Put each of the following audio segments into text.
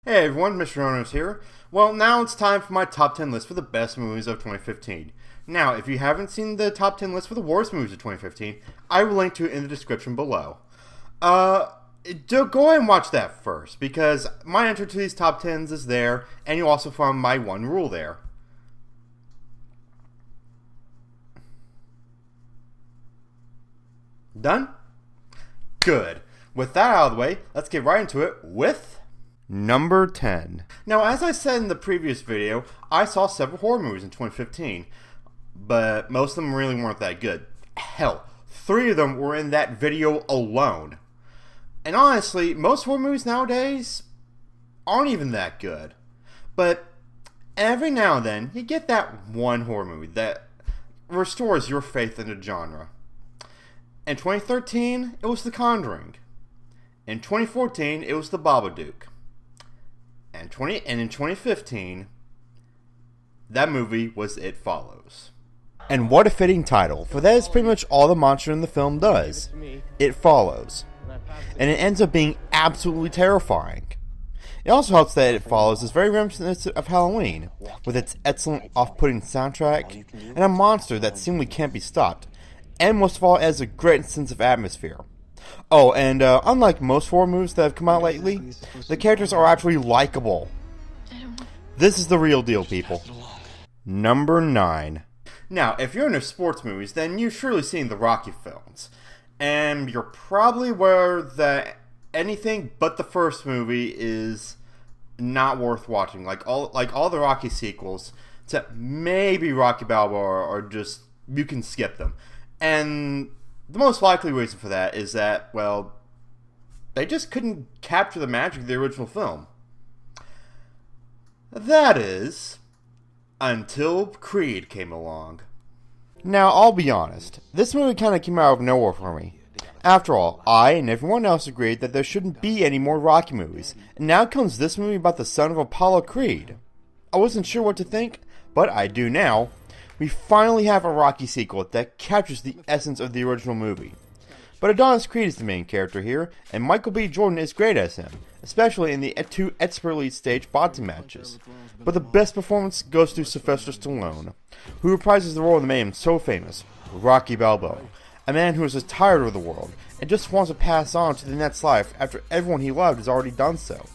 Hey everyone, Mr. Owners here. Well, now it's time for my top 10 list for the best movies of 2015. Now, if you haven't seen the top 10 list for the worst movies of 2015, I will link to it in the description below. Go ahead and watch that first, because my entry to these top 10s is there, and you'll also find my one rule there. Done? Good. With that out of the way, let's get right into it with number 10. Now, as I said in the previous video, I saw several horror movies in 2015, but most of them really weren't that good. Hell, 3 of them were in that video alone. And honestly, most horror movies nowadays aren't even that good. But every now and then, you get that one horror movie that restores your faith in the genre. In 2013, it was The Conjuring. In 2014, it was The Babadook. And in 2015, that movie was It Follows. And what a fitting title, for that is pretty much all the monster in the film does. It follows. And it ends up being absolutely terrifying. It also helps that It Follows is very reminiscent of Halloween, with its excellent off-putting soundtrack, and a monster that seemingly can't be stopped, and most of all, it has a great sense of atmosphere. Oh, and unlike most horror movies that have come out lately, the characters are actually likable. This is the real deal, people. Number 9. Now, if you're into sports movies, then you've surely seen the Rocky films. And you're probably aware that anything but the first movie is not worth watching. Like all the Rocky sequels, except maybe Rocky Balboa, or just, you can skip them. And the most likely reason for that is that, well, they just couldn't capture the magic of the original film. That is, until Creed came along. Now, I'll be honest, this movie kind of came out of nowhere for me. After all, I and everyone else agreed that there shouldn't be any more Rocky movies, and now comes this movie about the son of Apollo Creed. I wasn't sure what to think, but I do now. We finally have a Rocky sequel that captures the essence of the original movie. But Adonis Creed is the main character here, and Michael B. Jordan is great as him, especially in the 2 expertly staged boxing matches. But the best performance goes to Sylvester Stallone, who reprises the role of the man so famous, Rocky Balboa, a man who is just tired of the world and just wants to pass on to the next life after everyone he loved has already done so.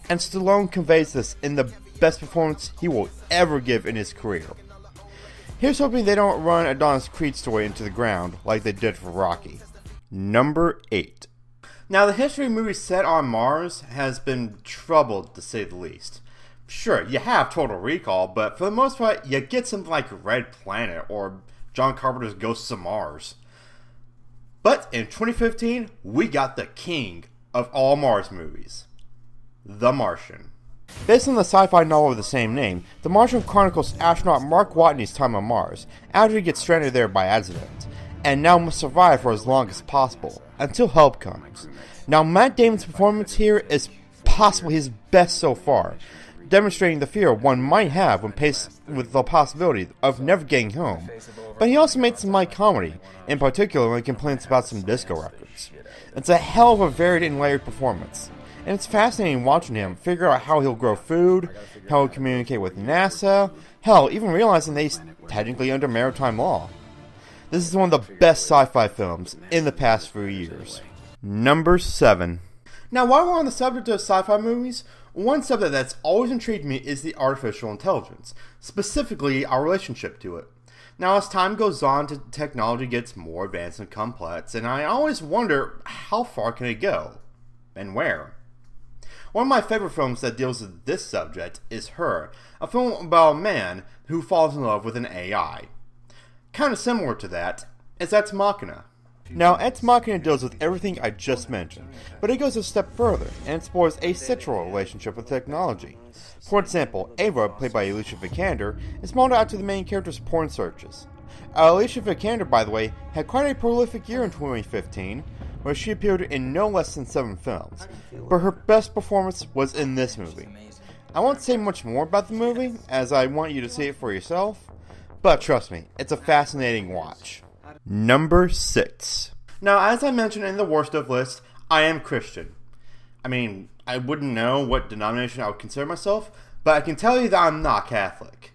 And Stallone conveys this in the best performance he will ever give in his career. Here's hoping they don't run Adonis Creed's story into the ground like they did for Rocky. Number 8. Now, the history of movies set on Mars has been troubled, to say the least. Sure, you have Total Recall, but for the most part, you get something like Red Planet or John Carpenter's Ghosts of Mars. But in 2015, we got the king of all Mars movies, The Martian. Based on the sci-fi novel of the same name, The Martian chronicles astronaut Mark Watney's time on Mars after he gets stranded there by accident, and now must survive for as long as possible, until help comes. Now, Matt Damon's performance here is possibly his best so far, demonstrating the fear one might have when faced with the possibility of never getting home. But he also made some light comedy, in particular when he complains about some disco records. It's a hell of a varied and layered performance, and it's fascinating watching him figure out how he'll grow food, how he'll communicate with NASA, hell, even realizing that he's technically under maritime law. This is one of the best sci-fi films in the past few years. Number 7. Now, while we're on the subject of sci-fi movies, one subject that's always intrigued me is the artificial intelligence, specifically our relationship to it. Now, as time goes on, technology gets more advanced and complex, and I always wonder, how far can it go? And where? One of my favorite films that deals with this subject is Her, a film about a man who falls in love with an AI. Kind of similar to that is Ex Machina. Now, Ex Machina deals with everything I just mentioned, but it goes a step further and explores a sexual relationship with technology. For example, Ava, played by Alicia Vikander, is modeled after the main character's porn searches. Alicia Vikander, by the way, had quite a prolific year in 2015, where she appeared in no less than 7 films, but her best performance was in this movie. I won't say much more about the movie, as I want you to see it for yourself, but trust me, it's a fascinating watch. Number 6. Now, as I mentioned in the worst of list, I am Christian. I mean, I wouldn't know what denomination I would consider myself, but I can tell you that I'm not Catholic.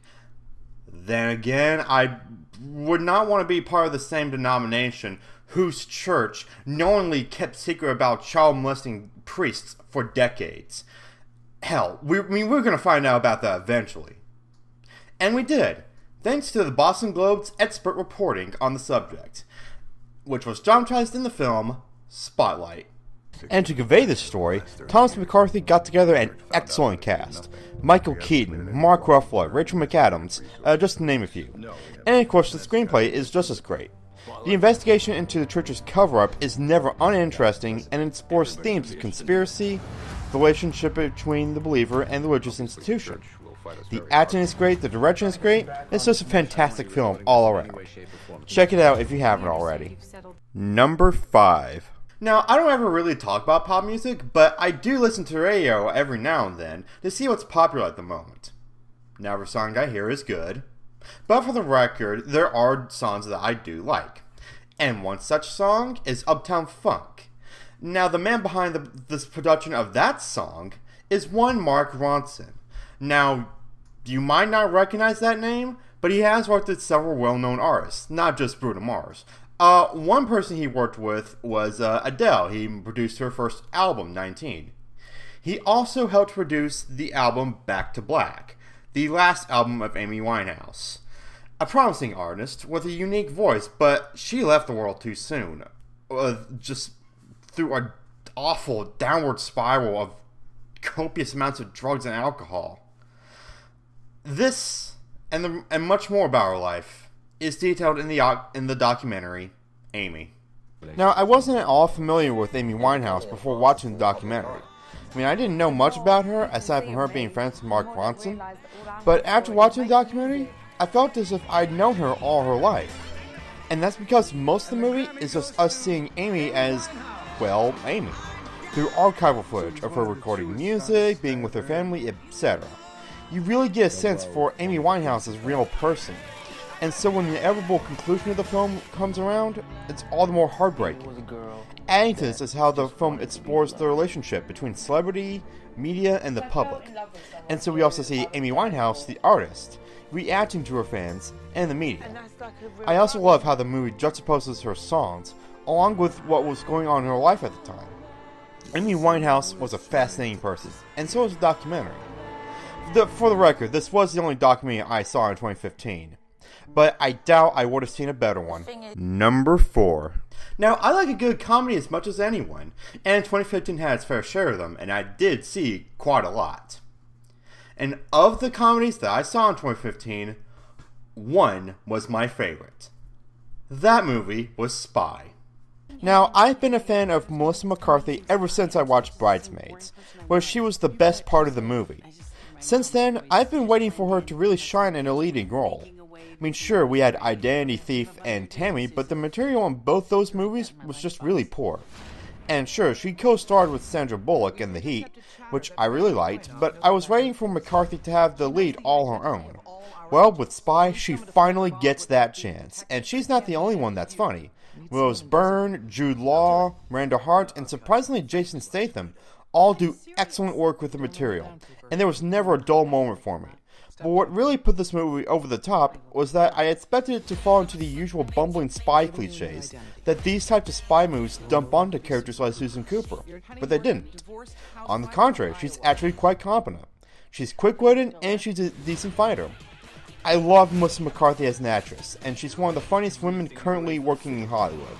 Then again, I would not want to be part of the same denomination whose church knowingly kept secret about child molesting priests for decades. Hell, we're going to find out about that eventually. And we did, thanks to the Boston Globe's expert reporting on the subject, which was dramatized in the film Spotlight. And to convey this story, Thomas McCarthy got together an excellent cast. Michael Keaton, Mark Ruffalo, Rachel McAdams, just to name a few. And of course the screenplay is just as great. The investigation into the church's cover-up is never uninteresting and explores themes of conspiracy, the relationship between the believer and the religious institution. The acting is great, the direction is great, it's just a fantastic film all around. Check it out if you haven't already. Number 5. Now, I don't ever really talk about pop music, but I do listen to radio every now and then to see what's popular at the moment. Now, every song I hear is good, but for the record, there are songs that I do like. And one such song is Uptown Funk. Now, the man behind this production of that song is one Mark Ronson. Now, you might not recognize that name, but he has worked with several well-known artists, not just Bruno Mars. One person he worked with was Adele. He produced her first album, 19. He also helped produce the album Back to Black, the last album of Amy Winehouse. A promising artist with a unique voice, but she left the world too soon, just through an awful downward spiral of copious amounts of drugs and alcohol. This, and much more about her life, is detailed in the documentary, Amy. Now, I wasn't at all familiar with Amy Winehouse before watching the documentary. I mean, I didn't know much about her, aside from her being friends with Mark Ronson, but after watching the documentary, I felt as if I'd known her all her life. And that's because most of the movie is just us seeing Amy as, well, Amy, through archival footage of her recording music, being with her family, etc. You really get a sense for Amy Winehouse's real person. And so when the inevitable conclusion of the film comes around, it's all the more heartbreaking. Adding to this is how the film explores the relationship between celebrity, media, and the public. And so we also see Amy Winehouse, the artist, reacting to her fans and the media. I also love how the movie juxtaposes her songs, along with what was going on in her life at the time. Amy Winehouse was a fascinating person, and so was the documentary. For the record, this was the only documentary I saw in 2015. But I doubt I would have seen a better one. Number 4. Now, I like a good comedy as much as anyone, and 2015 had its fair share of them, and I did see quite a lot. And of the comedies that I saw in 2015, one was my favorite. That movie was Spy. Now, I've been a fan of Melissa McCarthy ever since I watched Bridesmaids, where she was the best part of the movie. Since then, I've been waiting for her to really shine in a leading role. I mean, sure, we had Identity Thief and Tammy, but the material in both those movies was just really poor. And sure, she co-starred with Sandra Bullock in The Heat, which I really liked, but I was waiting for McCarthy to have the lead all her own. Well, with Spy, she finally gets that chance, and she's not the only one that's funny. Rose Byrne, Jude Law, Miranda Hart, and surprisingly Jason Statham all do excellent work with the material, and there was never a dull moment for me. But what really put this movie over the top was that I expected it to fall into the usual bumbling spy cliches that these types of spy movies dump onto characters like Susan Cooper, but they didn't. On the contrary, she's actually quite competent. She's quick-witted and she's a decent fighter. I love Melissa McCarthy as an actress, and she's one of the funniest women currently working in Hollywood.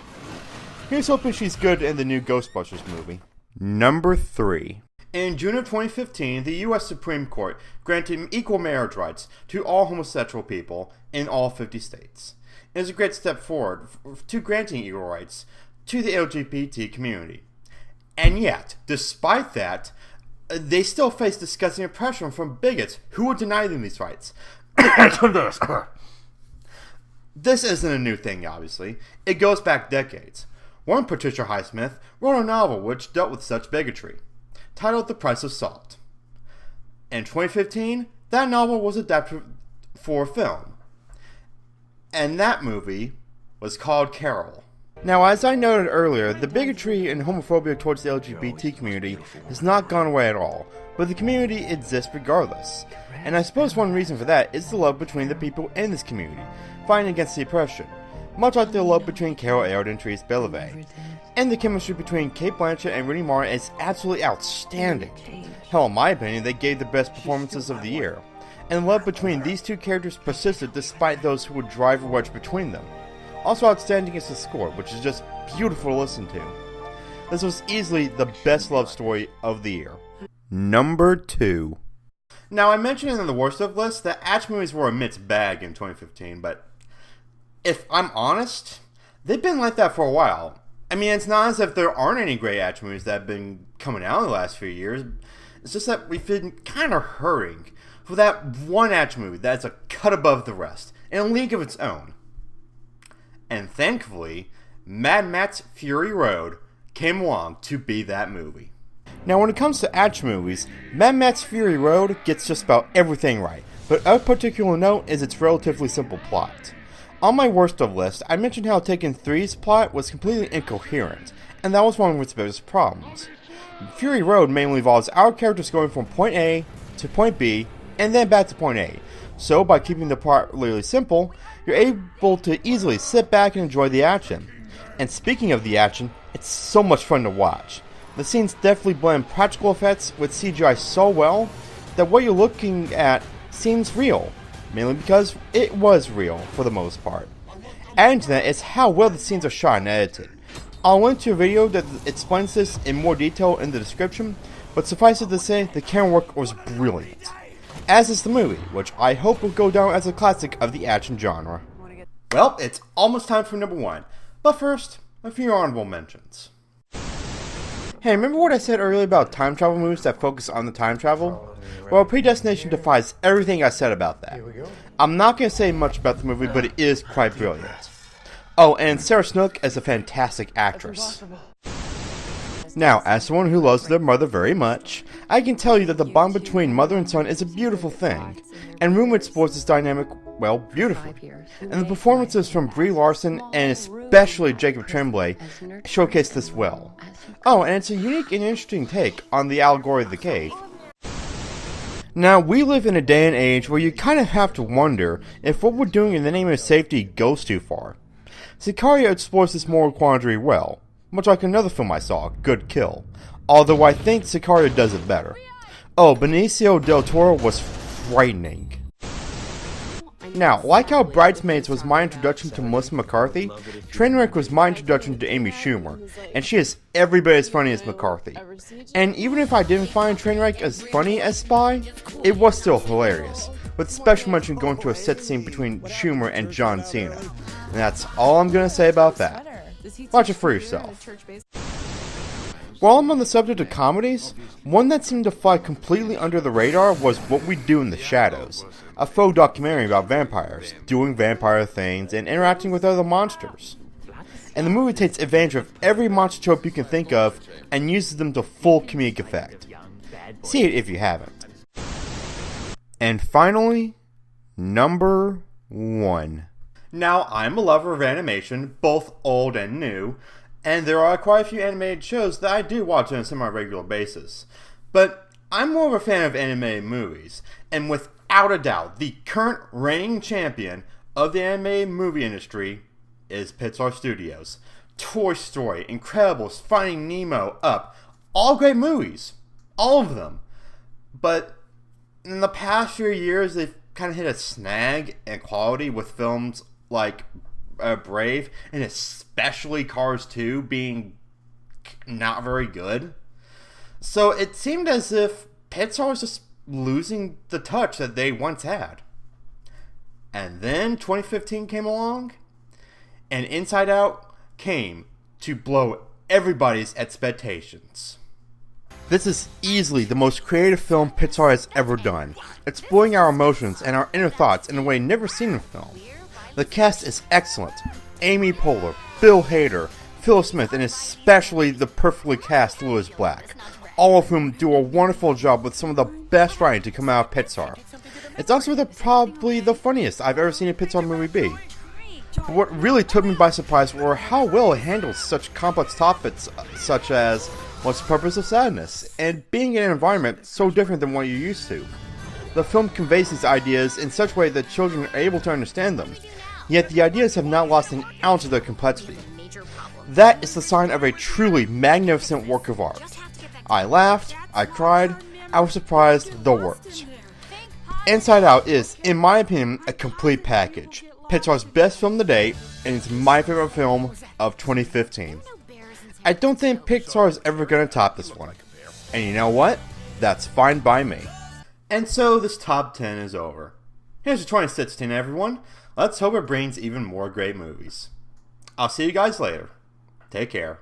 Here's hoping she's good in the new Ghostbusters movie. Number 3. In June of 2015, the U.S. Supreme Court granted equal marriage rights to all homosexual people in all 50 states. It is a great step forward to granting equal rights to the LGBT community. And yet, despite that, they still face disgusting oppression from bigots who would deny them these rights. This isn't a new thing, obviously. It goes back decades. One Patricia Highsmith wrote a novel which dealt with such bigotry, titled The Price of Salt. In 2015, that novel was adapted for film. And that movie was called Carol. Now, as I noted earlier, the bigotry and homophobia towards the LGBT community has not gone away at all, but the community exists regardless. And I suppose one reason for that is the love between the people in this community, fighting against the oppression, much like the love between Carol Aird and Therese Bellevue. And the chemistry between Cate Blanchett and Rooney Mara is absolutely outstanding. Hell, in my opinion, they gave the best performances of the year. And love between these two characters persisted despite those who would drive a wedge between them. Also outstanding is the score, which is just beautiful to listen to. This was easily the best love story of the year. Number 2. Now, I mentioned in the worst of list that action movies were a mixed bag in 2015, but if I'm honest, they've been like that for a while. I mean, it's not as if there aren't any great action movies that have been coming out in the last few years. It's just that we've been kind of hurrying for that one action movie that's a cut above the rest, in a league of its own. And thankfully, Mad Max Fury Road came along to be that movie. Now, when it comes to action movies, Mad Max Fury Road gets just about everything right, but of particular note is its relatively simple plot. On my worst of list, I mentioned how Taken 3's plot was completely incoherent, and that was one of its biggest problems. Fury Road mainly involves our characters going from point A to point B, and then back to point A. So, by keeping the plot really simple, you're able to easily sit back and enjoy the action. And speaking of the action, it's so much fun to watch. The scenes definitely blend practical effects with CGI so well that what you're looking at seems real, mainly because it was real for the most part. Adding to that is how well the scenes are shot and edited. I'll link to a video that explains this in more detail in the description, but suffice it to say, the camera work was brilliant. As is the movie, which I hope will go down as a classic of the action genre. Well, it's almost time for number 1, but first, a few honorable mentions. Hey, remember what I said earlier about time travel movies that focus on the time travel? Well, Predestination defies everything I said about that. I'm not going to say much about the movie, but it is quite brilliant. Oh, and Sarah Snook is a fantastic actress. Now, as someone who loves their mother very much, I can tell you that the bond between mother and son is a beautiful thing, and Room explores this dynamic, well, beautifully. And the performances from Brie Larson and especially Jacob Tremblay showcase this well. Oh, and it's a unique and interesting take on the allegory of the cave. Now, we live in a day and age where you kind of have to wonder if what we're doing in the name of safety goes too far. Sicario explores this moral quandary well, much like another film I saw, Good Kill, although I think Sicario does it better. Oh, Benicio del Toro was frightening. Now, like how Bridesmaids was my introduction to Melissa McCarthy, Trainwreck was my introduction to Amy Schumer, and she is every bit as funny as McCarthy. And even if I didn't find Trainwreck as funny as Spy, it was still hilarious, with special mention going to a set scene between Schumer and John Cena. And that's all I'm going to say about that. Watch it for yourself. While I'm on the subject of comedies, one that seemed to fly completely under the radar was What We Do in the Shadows, a faux documentary about vampires, doing vampire things, and interacting with other monsters. And the movie takes advantage of every monster trope you can think of, and uses them to full comedic effect. See it if you haven't. And finally, number 1. Now, I'm a lover of animation, both old and new, and there are quite a few animated shows that I do watch on a semi-regular basis. But I'm more of a fan of animated movies, and without a doubt, the current reigning champion of the animated movie industry is Pixar Studios. Toy Story, Incredibles, Finding Nemo, Up, all great movies. All of them. But in the past few years, they've kind of hit a snag in quality with films like Brave, and especially Cars 2 being not very good. So it seemed as if Pixar was just losing the touch that they once had. And then 2015 came along, and Inside Out came to blow everybody's expectations. This is easily the most creative film Pixar has ever done, exploring our emotions and our inner thoughts in a way never seen in film. The cast is excellent. Amy Poehler, Bill Hader, Phil Smith, and especially the perfectly cast Lewis Black, all of whom do a wonderful job with some of the best writing to come out of Pixar. It's also probably the funniest I've ever seen a Pixar movie be. But what really took me by surprise were how well it handles such complex topics such as what's the purpose of sadness, and being in an environment so different than what you're used to. The film conveys these ideas in such a way that children are able to understand them, yet the ideas have not lost an ounce of their complexity. That is the sign of a truly magnificent work of art. I laughed, I cried, I was surprised, the works. Inside Out is, in my opinion, a complete package. Pixar's best film to date, and it's my favorite film of 2015. I don't think Pixar is ever going to top this one. And you know what? That's fine by me. And so this top 10 is over. Here's the 2016, everyone. Let's hope it brings even more great movies. I'll see you guys later. Take care.